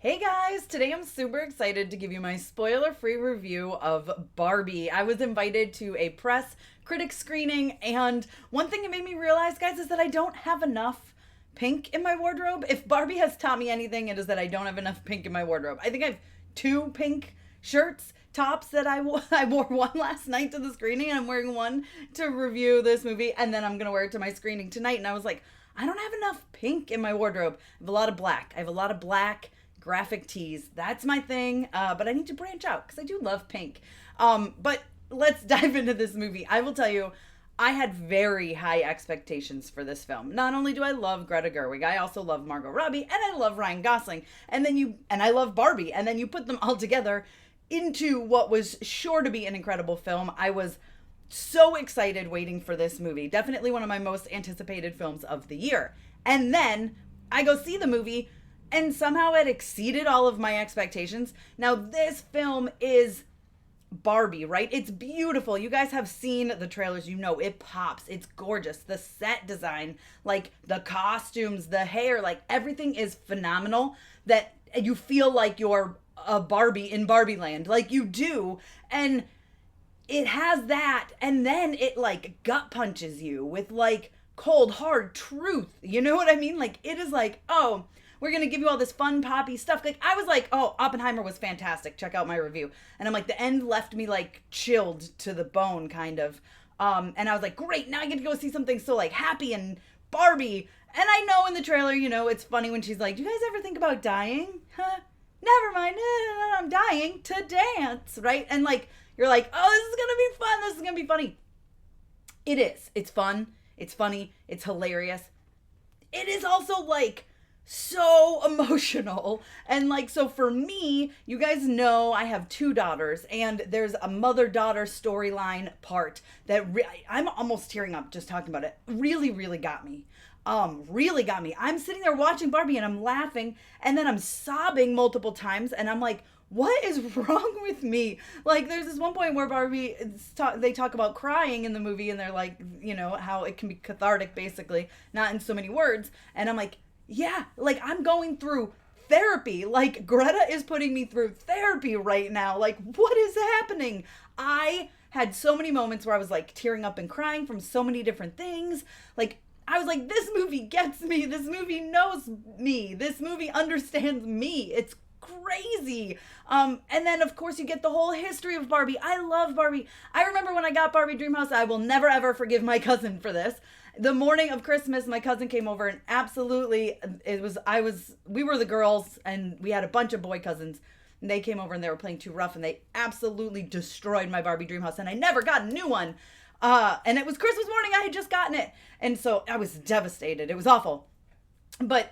Hey guys, today I'm super excited to give you my spoiler-free review of Barbie. I was invited to a press critic screening, and one thing it made me realize, guys, is that I don't have enough pink in my wardrobe. If Barbie has taught me anything, it is that I don't have enough pink in my wardrobe. I think I have two pink shirts, tops that I wore one last night to the screening, and I'm wearing one to review this movie, and then I'm gonna wear it to my screening tonight. And I was like, I don't have enough pink in my wardrobe. I have a lot of black. I have a lot of black graphic tees. That's my thing. But I need to branch out because I do love pink. But let's dive into this movie. I will tell you, I had very high expectations for this film. Not only do I love Greta Gerwig, I also love Margot Robbie, and I love Ryan Gosling, and I love Barbie, and then you put them all together into what was sure to be an incredible film. I was so excited waiting for this movie. Definitely one of my most anticipated films of the year. And then I go see the movie, and somehow it exceeded all of my expectations. Now, this film is Barbie, right? It's beautiful. You guys have seen the trailers. You know it pops. It's gorgeous. The set design, like the costumes, the hair, like everything is phenomenal, that you feel like you're a Barbie in Barbie land. Like you do. And it has that. And then it like gut punches you with like cold, hard truth. You know what I mean? Like it is like, oh, we're going to give you all this fun poppy stuff. Like I was like, oh, Oppenheimer was fantastic. Check out my review. And I'm like, the end left me like chilled to the bone kind of. And I was like, great, now I get to go see something so like happy and Barbie. And I know in the trailer, you know, it's funny when she's like, do you guys ever think about dying? Huh? Never mind. No, I'm dying to dance, right? And like, you're like, oh, this is going to be fun. This is going to be funny. It is. It's fun. It's funny. It's hilarious. It is also like so emotional. And like, so for me, you guys know I have two daughters, and there's a mother-daughter storyline part that I'm almost tearing up just talking about it. Really, really got me. Really got me. I'm sitting there watching Barbie and I'm laughing, and then I'm sobbing multiple times, and I'm like, what is wrong with me? Like, there's this one point where Barbie, they talk about crying in the movie, and they're like, you know, how it can be cathartic, basically, not in so many words. And I'm like, yeah, like I'm going through therapy. Like Greta is putting me through therapy right now. Like, what is happening? I had so many moments where I was like tearing up and crying from so many different things. Like, I was like, this movie gets me. This movie knows me. This movie understands me. It's crazy. And then of course you get the whole history of Barbie. I love Barbie. I remember when I got Barbie Dreamhouse, I will never ever forgive my cousin for this. The morning of Christmas, my cousin came over, and absolutely, we were the girls, and we had a bunch of boy cousins, and they came over and they were playing Too Rough, and they absolutely destroyed my Barbie Dreamhouse, and I never got a new one. And it was Christmas morning, I had just gotten it, and so I was devastated. It was awful. But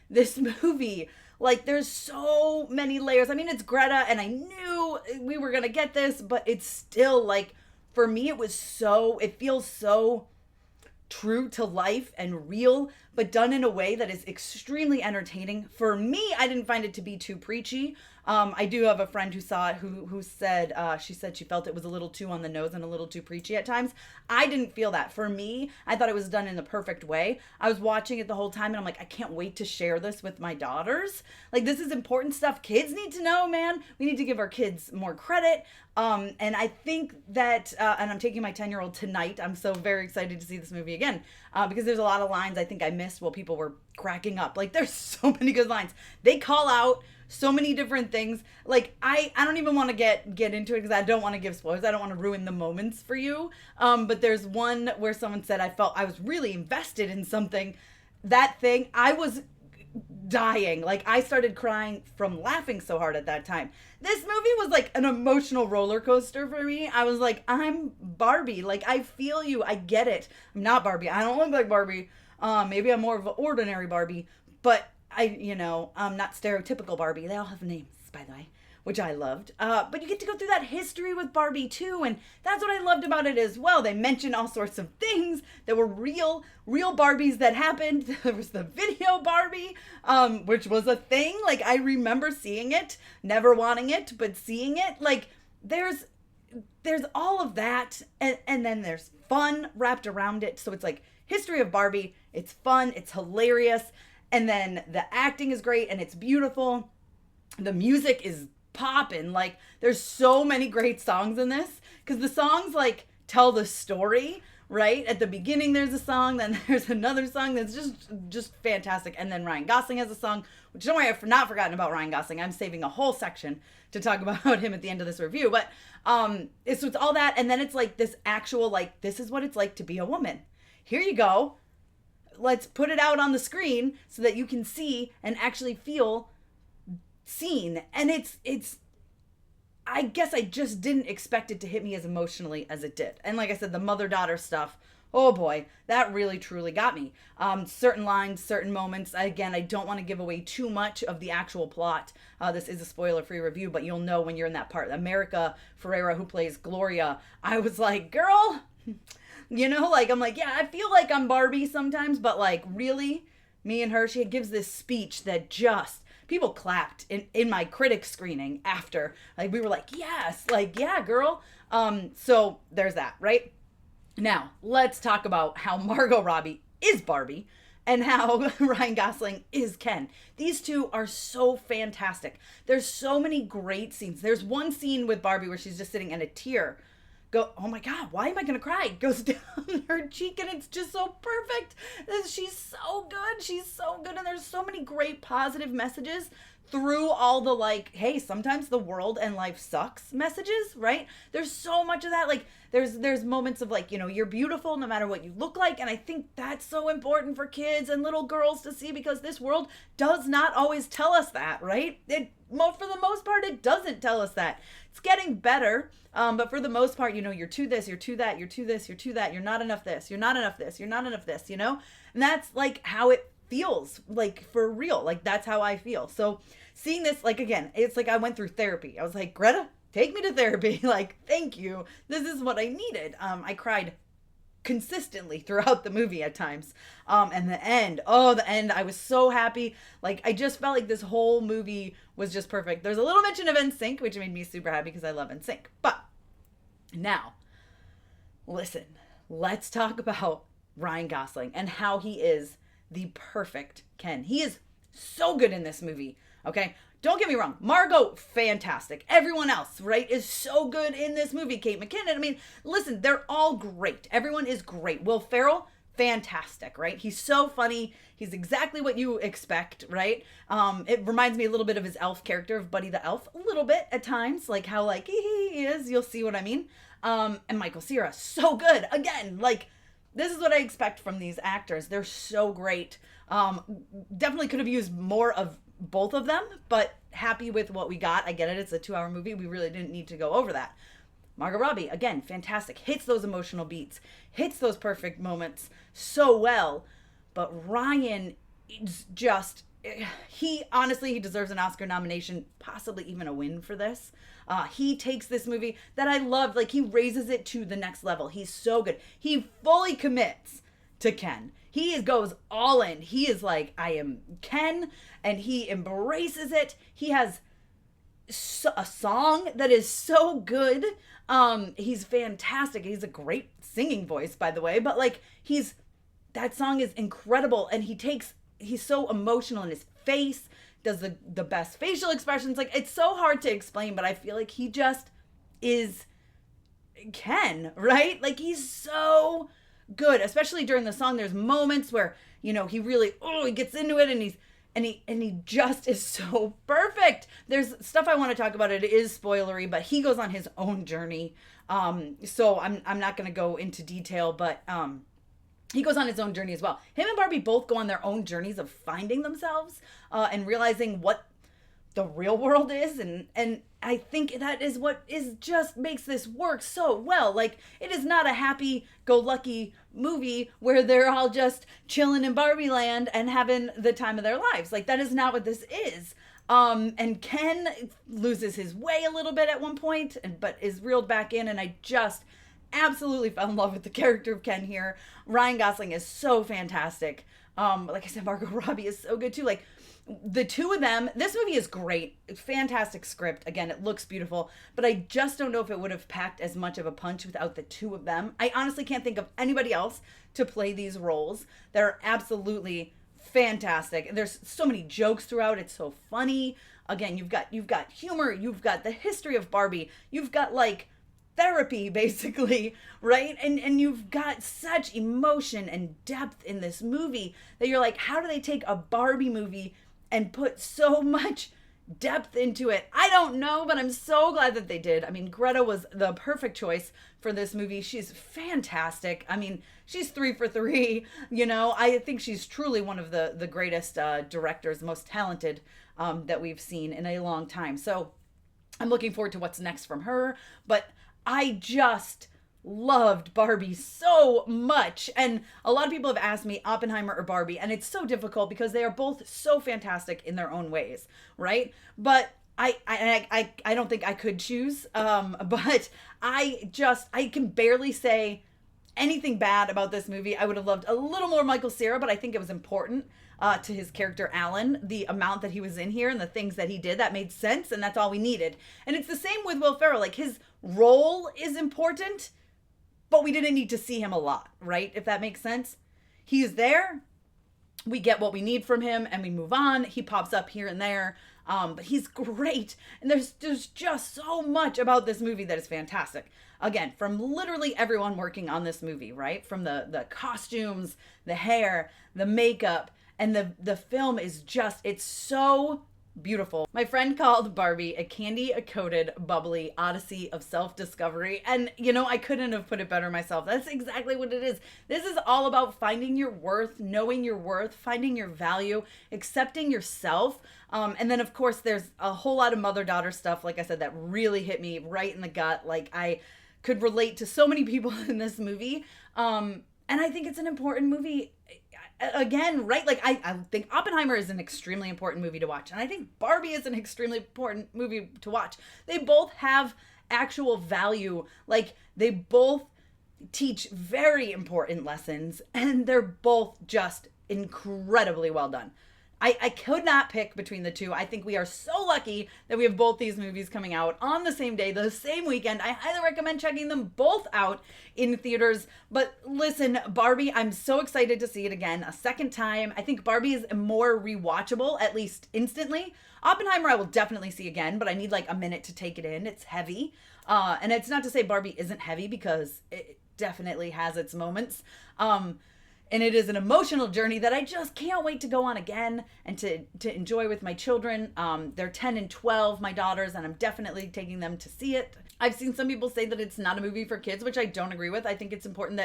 this movie, like, there's so many layers. I mean, it's Greta, and I knew we were gonna get this, but it's still, like, for me, it feels so true to life and real, but done in a way that is extremely entertaining. For me, I didn't find it to be too preachy. I do have a friend who saw it who said she felt it was a little too on the nose and a little too preachy at times. I didn't feel that. For me, I thought it was done in the perfect way. I was watching it the whole time, and I'm like, I can't wait to share this with my daughters. Like, this is important stuff kids need to know, man. We need to give our kids more credit. And I think that, and I'm taking my 10-year-old tonight. I'm so very excited to see this movie again, because there's a lot of lines I think I missed while people were cracking up. Like, there's so many good lines. They call out so many different things. Like, I don't even want to get into it because I don't want to give spoilers. I don't want to ruin the moments for you. But there's one where someone said I felt I was really invested in something. That thing, I was dying. Like, I started crying from laughing so hard at that time. This movie was like an emotional roller coaster for me. I was like, I'm Barbie. Like, I feel you. I get it. I'm not Barbie. I don't look like Barbie. Maybe I'm more of an ordinary Barbie, but I'm not stereotypical Barbie. They all have names, by the way, which I loved. But you get to go through that history with Barbie too, and that's what I loved about it as well. They mention all sorts of things that were real Barbies that happened. There was the video Barbie, which was a thing. Like, I remember seeing it, never wanting it, but seeing it. Like, there's all of that, and then there's fun wrapped around it. So it's like history of Barbie. It's fun. It's hilarious. And then the acting is great and it's beautiful. The music is popping. Like, there's so many great songs in this, because the songs like tell the story, right? At the beginning there's a song, then there's another song that's just fantastic, and then Ryan Gosling has a song, which, don't worry, I've not forgotten about Ryan Gosling. I'm saving a whole section to talk about him at the end of this review. But it's all that, and then it's like this actual, like, this is what it's like to be a woman. Here you go. Let's put it out on the screen so that you can see and actually feel seen. And it's I guess I just didn't expect it to hit me as emotionally as it did. And like I said, the mother-daughter stuff, oh boy, that really truly got me. Certain lines, certain moments. Again, I don't want to give away too much of the actual plot. This is a spoiler-free review, but you'll know when you're in that part. America Ferrera, who plays Gloria, I was like, girl, like, I'm like, yeah, I feel like I'm Barbie sometimes, but like, really, me and her, she gives this speech that just, people clapped in my critic screening after. Like, we were like, yes, like, yeah, girl. So there's that, right? Now, let's talk about how Margot Robbie is Barbie and how Ryan Gosling is Ken. These two are so fantastic. There's so many great scenes. There's one scene with Barbie where she's just sitting and a tear oh my God, why am I going to cry? Goes down her cheek, and it's just so perfect. She's so good. She's so good. And there's so many great positive messages through all the, like, hey, sometimes the world and life sucks messages, right? There's so much of that. Like, there's moments of, like, you're beautiful no matter what you look like. And I think that's so important for kids and little girls to see, because this world does not always tell us that, right? For the most part, it doesn't tell us that. It's getting better, but for the most part, you're to this, you're to that, you're to this, you're to that, you're not enough this, you're not enough this, you're not enough this, And that's, like, how it feels, like, for real. Like, that's how I feel. So seeing this, like, again, it's like I went through therapy. I was like, Greta, take me to therapy. Like, thank you. This is what I needed. I cried consistently throughout the movie at times. And the end, I was so happy. Like, I just felt like this whole movie was just perfect. There's a little mention of NSYNC, which made me super happy because I love NSYNC. But now, listen, let's talk about Ryan Gosling and how he is the perfect Ken. He is so good in this movie, okay? Don't get me wrong. Margot, fantastic. Everyone else, right, is so good in this movie. Kate McKinnon, I mean, listen, they're all great. Everyone is great. Will Ferrell, fantastic, right? He's so funny. He's exactly what you expect, right? It reminds me a little bit of his elf character, of Buddy the Elf, a little bit at times, like how, like, he is. You'll see what I mean. And Michael Cera, so good. Again, like, this is what I expect from these actors. They're so great. Definitely could have used more of both of them, but happy with what we got. I get it. It's a 2-hour movie. We really didn't need to go over that. Margot Robbie, again, fantastic. Hits those emotional beats. Hits those perfect moments so well. But Ryan is just, he deserves an Oscar nomination, possibly even a win for this. He takes this movie that I love, like, he raises it to the next level. He's so good. He fully commits to Ken. He goes all in. He is like, I am Ken, and he embraces it. He has a song that is so good. He's fantastic. He's a great singing voice, by the way, but, like, that song is incredible, and he's so emotional in his face, does the best facial expressions. Like, it's so hard to explain, but I feel like he just is Ken, right? Like, he's so good, especially during the song. There's moments where, he really, he gets into it, and he just is so perfect. There's stuff I want to talk about. It is spoilery, but he goes on his own journey. So I'm not going to go into detail, but he goes on his own journey as well. Him and Barbie both go on their own journeys of finding themselves and realizing what the real world is, and I think that is what just makes this work so well. Like, it is not a happy-go-lucky movie where they're all just chilling in Barbie land and having the time of their lives. Like, that is not what this is. And Ken loses his way a little bit at one point, but is reeled back in, and I just absolutely fell in love with the character of Ken here. Ryan Gosling is so fantastic. Like I said, Margot Robbie is so good too. Like, the two of them, this movie is great. Fantastic script. Again, it looks beautiful, but I just don't know if it would have packed as much of a punch without the two of them. I honestly can't think of anybody else to play these roles. They're absolutely fantastic. There's so many jokes throughout. It's so funny. again, you've got humor, you've got the history of Barbie, you've got like therapy basically, right? And you've got such emotion and depth in this movie that you're like, how do they take a Barbie movie and put so much depth into it? I don't know, but I'm so glad that they did. I mean, Greta was the perfect choice for this movie. She's fantastic. I mean, she's 3 for 3. You know, I think she's truly one of the greatest directors, most talented that we've seen in a long time. So I'm looking forward to what's next from her. But I just loved Barbie so much. And a lot of people have asked me Oppenheimer or Barbie, and it's so difficult because they are both so fantastic in their own ways, right? But I don't think I could choose. But I can barely say anything bad about this movie. I would have loved a little more Michael Cera, but I think it was important to his character Alan, the amount that he was in here and the things that he did, that made sense, and that's all we needed. And it's the same with Will Ferrell. Like, his role is important, but we didn't need to see him a lot, right? If that makes sense. He's there, we get what we need from him, and we move on. He pops up here and there, but he's great. And there's just so much about this movie that is fantastic. Again, from literally everyone working on this movie, right? From the costumes, the hair, the makeup, and the film is just, it's so beautiful. My friend called Barbie a candy-coated, bubbly odyssey of self-discovery. And, you know, I couldn't have put it better myself. That's exactly what it is. This is all about finding your worth, knowing your worth, finding your value, accepting yourself. And then, of course, there's a whole lot of mother-daughter stuff, like I said, that really hit me right in the gut. Like, I could relate to so many people in this movie. And I think it's an important movie. Again, right? Like, I think Oppenheimer is an extremely important movie to watch. And I think Barbie is an extremely important movie to watch. They both have actual value. Like, they both teach very important lessons. And they're both just incredibly well done. I could not pick between the two. I think we are so lucky that we have both these movies coming out on the same day, the same weekend. I highly recommend checking them both out in theaters. But listen, Barbie, I'm so excited to see it again a second time. I think Barbie is more rewatchable, at least instantly. Oppenheimer I will definitely see again, but I need like a minute to take it in. It's heavy. And it's not to say Barbie isn't heavy, because it definitely has its moments. And it is an emotional journey that I just can't wait to go on again and to enjoy with my children. They're 10 and 12, my daughters, and I'm definitely taking them to see it. I've seen some people say that it's not a movie for kids, which I don't agree with. I think it's important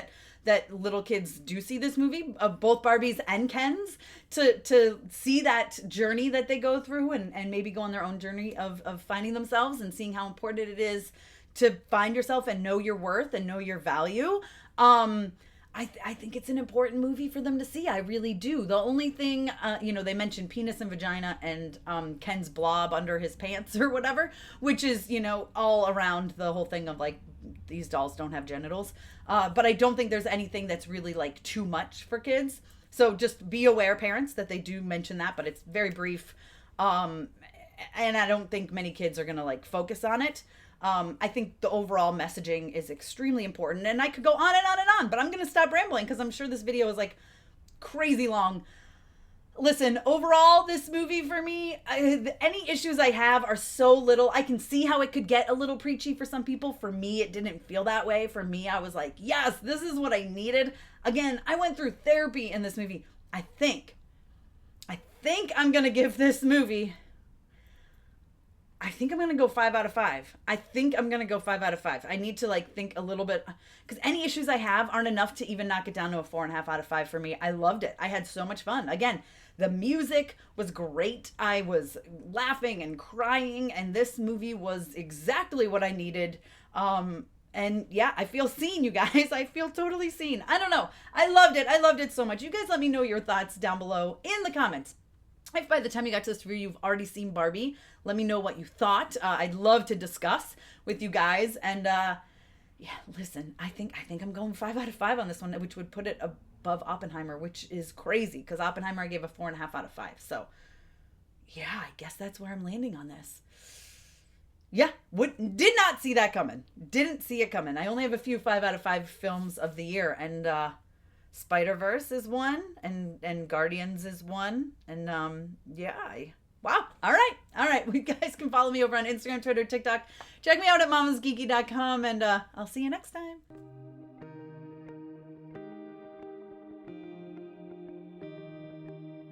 that little kids do see this movie, of both Barbies and Kens, to see that journey that they go through and maybe go on their own journey of finding themselves and seeing how important it is to find yourself and know your worth and know your value. I think it's an important movie for them to see. I really do. The only thing, they mentioned penis and vagina and Ken's blob under his pants or whatever, which is, all around the whole thing of like, these dolls don't have genitals. But I don't think there's anything that's really like too much for kids. So just be aware, parents, that they do mention that, but it's very brief. And I don't think many kids are going to like focus on it. I think the overall messaging is extremely important, and I could go on and on and on, but I'm going to stop rambling because I'm sure this video is like crazy long. Listen, overall, this movie for me, any issues I have are so little. I can see how it could get a little preachy for some people. For me, it didn't feel that way. For me, I was like, yes, this is what I needed. Again, I went through therapy in this movie. I think I'm going to give this movie, I think I'm going to go 5 out of 5. I think I'm going to go 5 out of 5. I need to like think a little bit, because any issues I have aren't enough to even knock it down to a 4.5 out of 5 for me. I loved it. I had so much fun. Again, the music was great. I was laughing and crying, and this movie was exactly what I needed. And yeah, I feel seen, you guys. I feel totally seen. I don't know. I loved it. I loved it so much. You guys let me know your thoughts down below in the comments. If by the time you got to this review, you've already seen Barbie, let me know what you thought. I'd love to discuss with you guys. And listen, I think I'm going 5 out of 5 on this one, which would put it above Oppenheimer, which is crazy because Oppenheimer I gave a 4.5 out of 5. So yeah, I guess that's where I'm landing on this. Yeah, did not see that coming. Didn't see it coming. I only have a few 5 out of 5 films of the year, and Spider-Verse is one, and Guardians is one, and wow. All right. All right, you guys can follow me over on Instagram, Twitter, TikTok. Check me out at mamasgeeky.com, and I'll see you next time.